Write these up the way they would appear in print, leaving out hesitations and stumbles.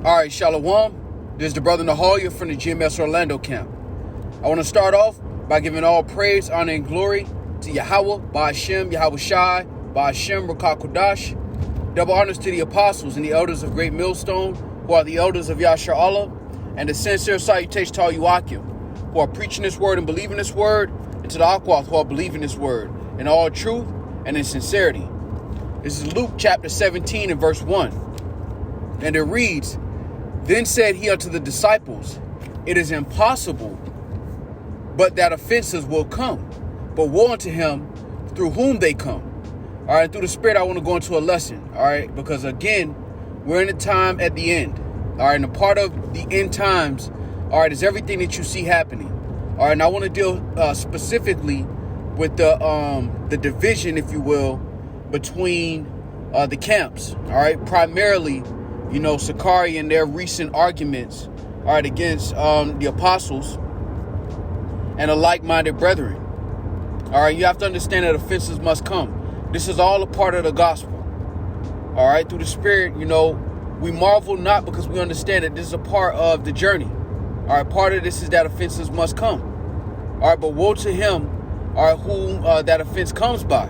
All right, Shalom. This is the brother Nahalia from the GMS Orlando camp. I want to start off by giving all praise, honor, and glory to Yahweh, Ba'ashem, Yahweh Shai, Ba'ashem, Rakah Kodash. Double honors to the apostles and the elders of Great Millstone, who are the elders of Yashar Allah, and a sincere salutation to all you Akim, who are preaching this word and believing this word, and to the Akwath who are believing this word in all truth and in sincerity. This is Luke chapter 17 and verse 1. And it reads, "Then said he unto the disciples, It is impossible, but that offenses will come. But woe unto him through whom they come." All right, through the Spirit, I want to go into a lesson. All right, because again, we're in a time at the end. All right, and a part of the end times, all right, is everything that you see happening. All right, and I want to deal specifically with the division, if you will, between the camps. All right, primarily, Sakari and their recent arguments, all right, against the apostles and the like-minded brethren. All right, you have to understand that offenses must come. This is all a part of the gospel. All right, through the Spirit, we marvel not because we understand that this is a part of the journey. All right, part of this is that offenses must come. All right, but woe to him, all right, whom that offense comes by.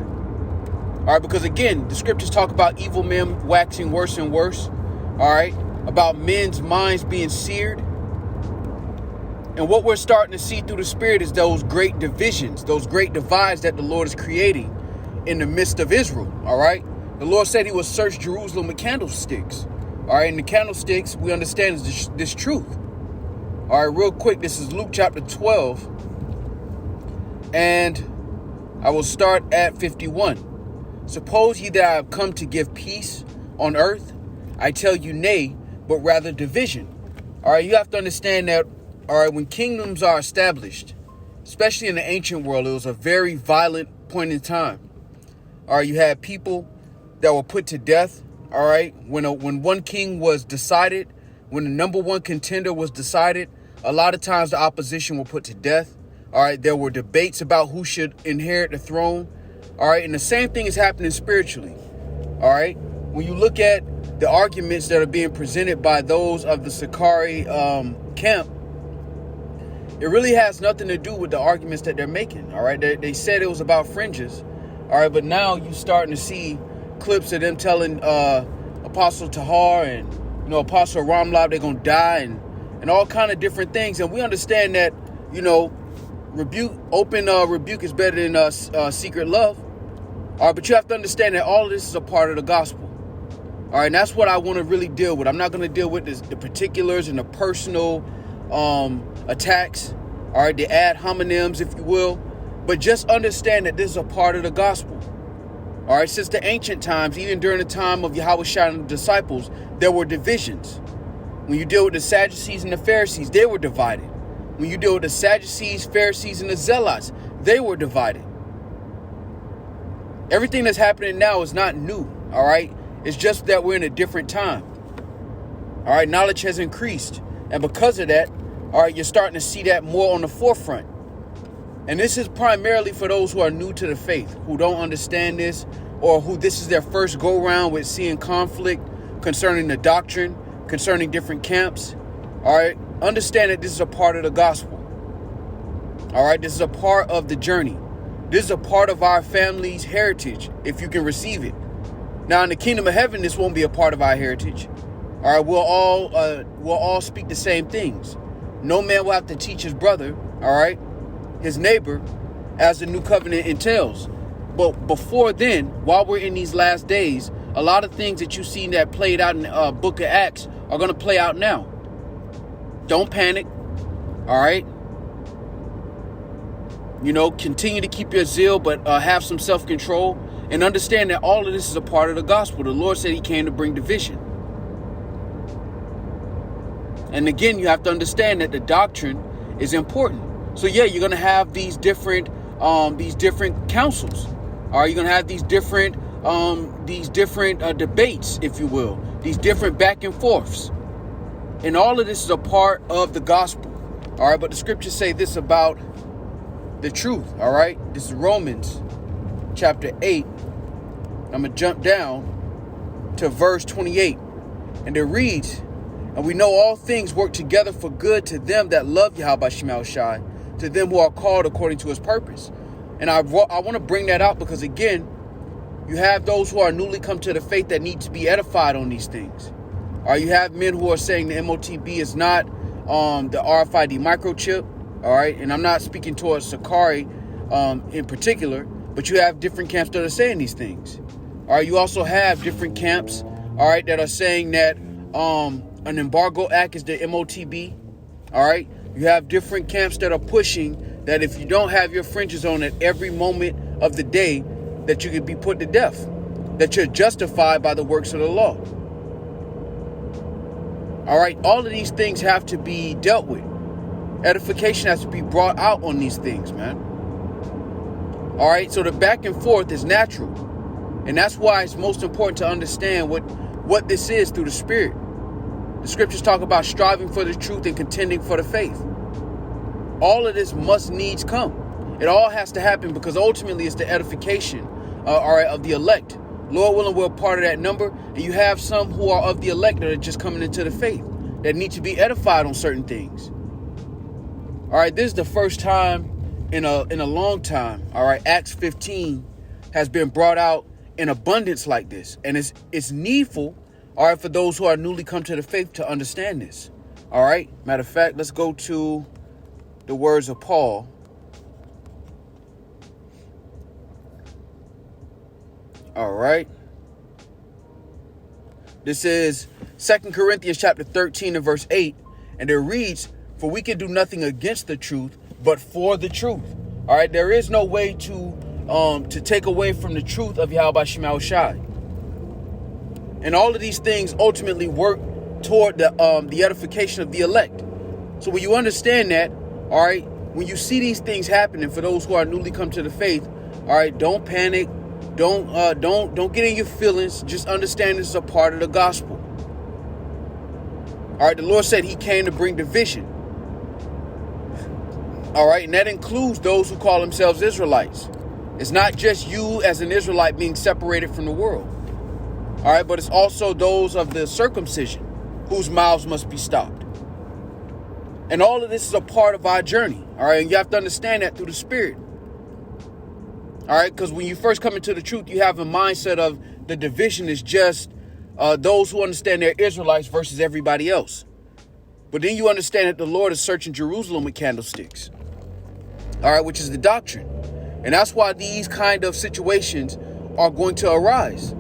All right, because again, the scriptures talk about evil men waxing worse and worse. All right, about men's minds being seared. And what we're starting to see through the Spirit is those great divisions, those great divides that the Lord is creating in the midst of Israel. All right, the Lord said he will search Jerusalem with candlesticks. All right, and the candlesticks, we understand, is this truth. All right, real quick, this is Luke chapter 12. And I will start at 51. "Suppose ye that I have come to give peace on earth? I tell you nay, but rather division." All right, you have to understand that, all right, when kingdoms are established, especially in the ancient world, it was a very violent point in time. All right, you had people that were put to death. All right, when one king was decided, when the number one contender was decided, a lot of times the opposition were put to death. All right, there were debates about who should inherit the throne. All right, and the same thing is happening spiritually. All right, when you look at the arguments that are being presented by those of the Sakari camp, it really has nothing to do with the arguments that they're making. All right, they said it was about fringes. All right, but now you're starting to see clips of them telling Apostle Tahar and Apostle Ramlab they're gonna die and all kind of different things. And we understand that open rebuke is better than secret love. All right, but you have to understand that all of this is a part of the gospel. All right, and that's what I want to really deal with. I'm not going to deal with the particulars and the personal attacks, all right, the ad hominems, if you will. But just understand that this is a part of the gospel. All right, since the ancient times, even during the time of Yahweh Shai and the disciples, there were divisions. When you deal with the Sadducees and the Pharisees, they were divided. When you deal with the Sadducees, Pharisees, and the Zealots, they were divided. Everything that's happening now is not new, all right? It's just that we're in a different time. All right, knowledge has increased. And because of that, all right, you're starting to see that more on the forefront. And this is primarily for those who are new to the faith, who don't understand this, or who this is their first go-round with seeing conflict concerning the doctrine, concerning different camps. All right, understand that this is a part of the gospel. All right, this is a part of the journey. This is a part of our family's heritage, if you can receive it. Now, in the kingdom of heaven, this won't be a part of our heritage. All right, we'll all speak the same things. No man will have to teach his brother, all right, his neighbor, as the new covenant entails. But before then, while we're in these last days, a lot of things that you've seen that played out in the book of Acts are going to play out now. Don't panic, all right? Continue to keep your zeal, but have some self-control. And understand that all of this is a part of the gospel. The Lord said he came to bring division. And again, you have to understand that the doctrine is important. So yeah, you're going to have these different councils. All right, you're going to have these different debates, if you will, these different back and forths. And all of this is a part of the gospel. All right, but the scriptures say this about the truth. All right, this is Romans chapter 8. I'm going to jump down to verse 28. And it reads, And we know all things work together for good to them that love Yahweh Shema Shai, to them who are called according to his purpose. And I want to bring that out because, again, you have those who are newly come to the faith that need to be edified on these things. Or you have men who are saying the MOTB is not the RFID microchip. All right. And I'm not speaking towards Sakari in particular, but you have different camps that are saying these things. All right. You also have different camps, all right, that are saying that an embargo act is the MOTB. All right. You have different camps that are pushing that if you don't have your fringes on at every moment of the day, that you could be put to death, that you're justified by the works of the law. All right. All of these things have to be dealt with. Edification has to be brought out on these things, man. All right. So the back and forth is natural. And that's why it's most important to understand what this is through the Spirit. The scriptures talk about striving for the truth and contending for the faith. All of this must needs come. It all has to happen because ultimately it's the edification of the elect. Lord willing, we're a part of that number. And you have some who are of the elect that are just coming into the faith that need to be edified on certain things. All right, this is the first time in a long time. All right, Acts 15 has been brought out in abundance like this. And it's needful, all right, for those who are newly come to the faith to understand this. All right, matter of fact, let's go to the words of Paul. All right. This is 2 Corinthians chapter 13 and verse 8. And it reads, "For we can do nothing against the truth, but for the truth." All right. There is no way to take away from the truth of Yahweh Shema Shai. And all of these things ultimately work toward the edification of the elect. So when you understand that, all right, when you see these things happening for those who are newly come to the faith, all right, don't panic. Don't get in your feelings. Just understand this is a part of the gospel. All right, the Lord said he came to bring division. All right, and that includes those who call themselves Israelites. It's not just you as an Israelite being separated from the world. All right, but it's also those of the circumcision whose mouths must be stopped. And all of this is a part of our journey. All right, and you have to understand that through the Spirit. All right, because when you first come into the truth, you have a mindset of the division is just those who understand they're Israelites versus everybody else. But then you understand that the Lord is searching Jerusalem with candlesticks. All right, which is the doctrine. And that's why these kind of situations are going to arise.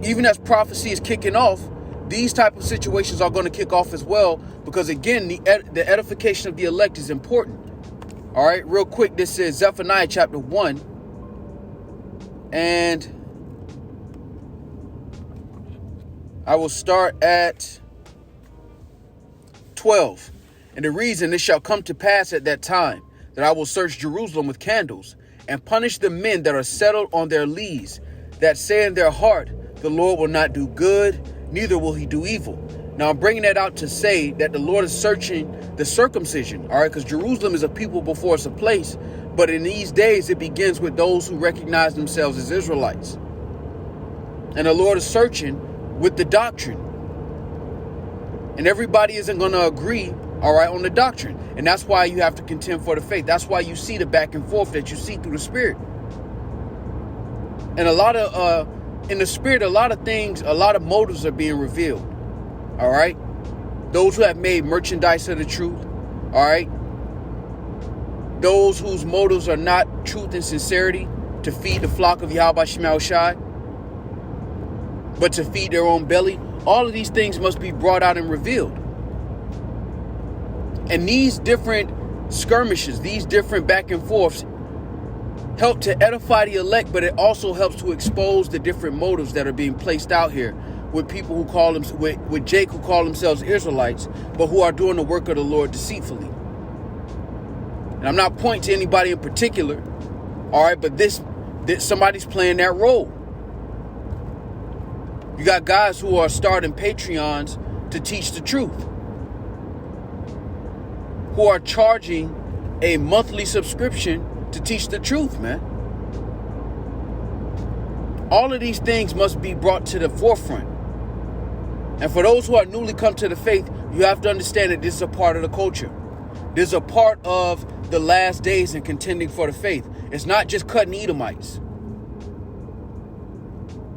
Even as prophecy is kicking off, these type of situations are going to kick off as well. Because again, the edification of the elect is important. All right, real quick, this is Zephaniah Chapter 1. And I will start at 12. And the reason it shall come to pass at that time that I will search Jerusalem with candles and punish the men that are settled on their lees, that say in their heart, the Lord will not do good, neither will he do evil. Now, I'm bringing that out to say that the Lord is searching the circumcision, all right, because Jerusalem is a people before it's a place. But in these days, it begins with those who recognize themselves as Israelites. And the Lord is searching with the doctrine. And everybody isn't going to agree, all right, on the doctrine. And that's why you have to contend for the faith. That's why you see the back and forth that you see through the Spirit. And a lot of, in the Spirit, a lot of things, a lot of motives are being revealed. All right. Those who have made merchandise of the truth. All right. Those whose motives are not truth and sincerity to feed the flock of Yahweh Shema Shai, but to feed their own belly. All of these things must be brought out and revealed. And these different skirmishes, these different back and forths help to edify the elect, but it also helps to expose the different motives that are being placed out here with people who call them, with Jake who call themselves Israelites, but who are doing the work of the Lord deceitfully. And I'm not pointing to anybody in particular, all right, but this somebody's playing that role. You got guys who are starting Patreons to teach the truth, who are charging a monthly subscription to teach the truth, man. All of these things must be brought to the forefront. And for those who are newly come to the faith, you have to understand that this is a part of the culture. This is a part of the last days and contending for the faith. It's not just cutting Edomites.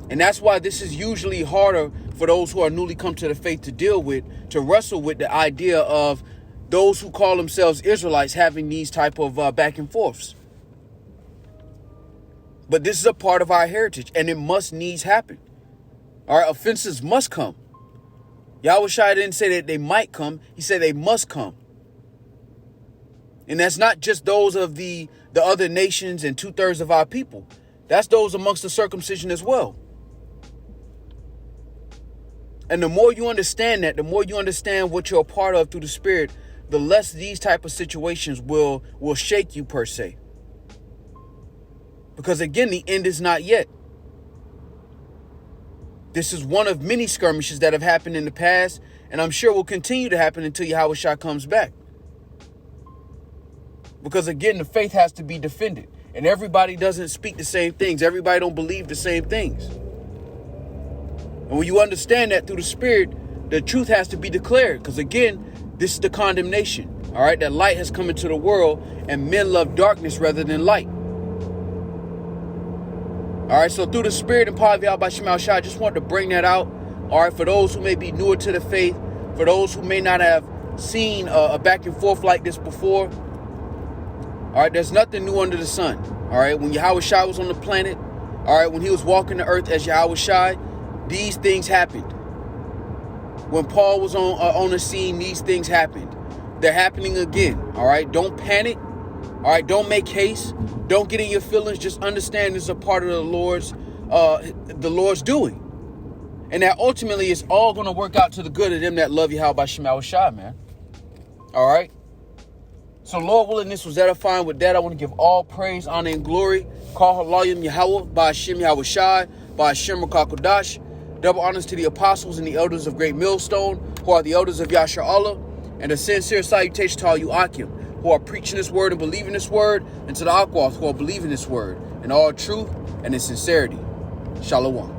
And that's why this is usually harder for those who are newly come to the faith to deal with, to wrestle with the idea of those who call themselves Israelites having these type of back and forths. But this is a part of our heritage, and it must needs happen. All right, offenses must come. Yahushua didn't say that they might come. He said they must come. And that's not just those of the other nations and 2/3 of our people. That's those amongst the circumcision as well. And the more you understand that, the more you understand what you're a part of through the Spirit, the less these type of situations will shake you per se. Because again, the end is not yet. This is one of many skirmishes that have happened in the past, and I'm sure will continue to happen until Yahushua comes back. Because again, the faith has to be defended, and everybody doesn't speak the same things. Everybody don't believe the same things. And when you understand that through the Spirit, the truth has to be declared. Because again, this is the condemnation. All right, that light has come into the world, and men love darkness rather than light. All right, so through the Spirit and power of Yahweh Shema Shai, I just wanted to bring that out. All right, for those who may be newer to the faith, for those who may not have seen a back and forth like this before. All right, there's nothing new under the sun. All right, when Yahushua was on the planet, all right, when he was walking the earth as Yahushua, these things happened. When Paul was on the scene, these things happened. They're happening again. All right, don't panic. All right, don't make haste. Don't get in your feelings. Just understand this is a part of the Lord's doing. And that ultimately it's all going to work out to the good of them that love Yahweh by Shema Shai, man. All right. So Lord willing, this was edifying. With that, I want to give all praise, honor, and glory. Call Halayim Yahweh by Hashem Yahweh Shai, by Hashem Rakakodash. Double honors to the apostles and the elders of Great Millstone, who are the elders of Yasha Allah. And a sincere salutation to all you Akim, who are preaching this word and believing this word, and to the Akwath, who are believing this word in all truth and in sincerity. Shalom.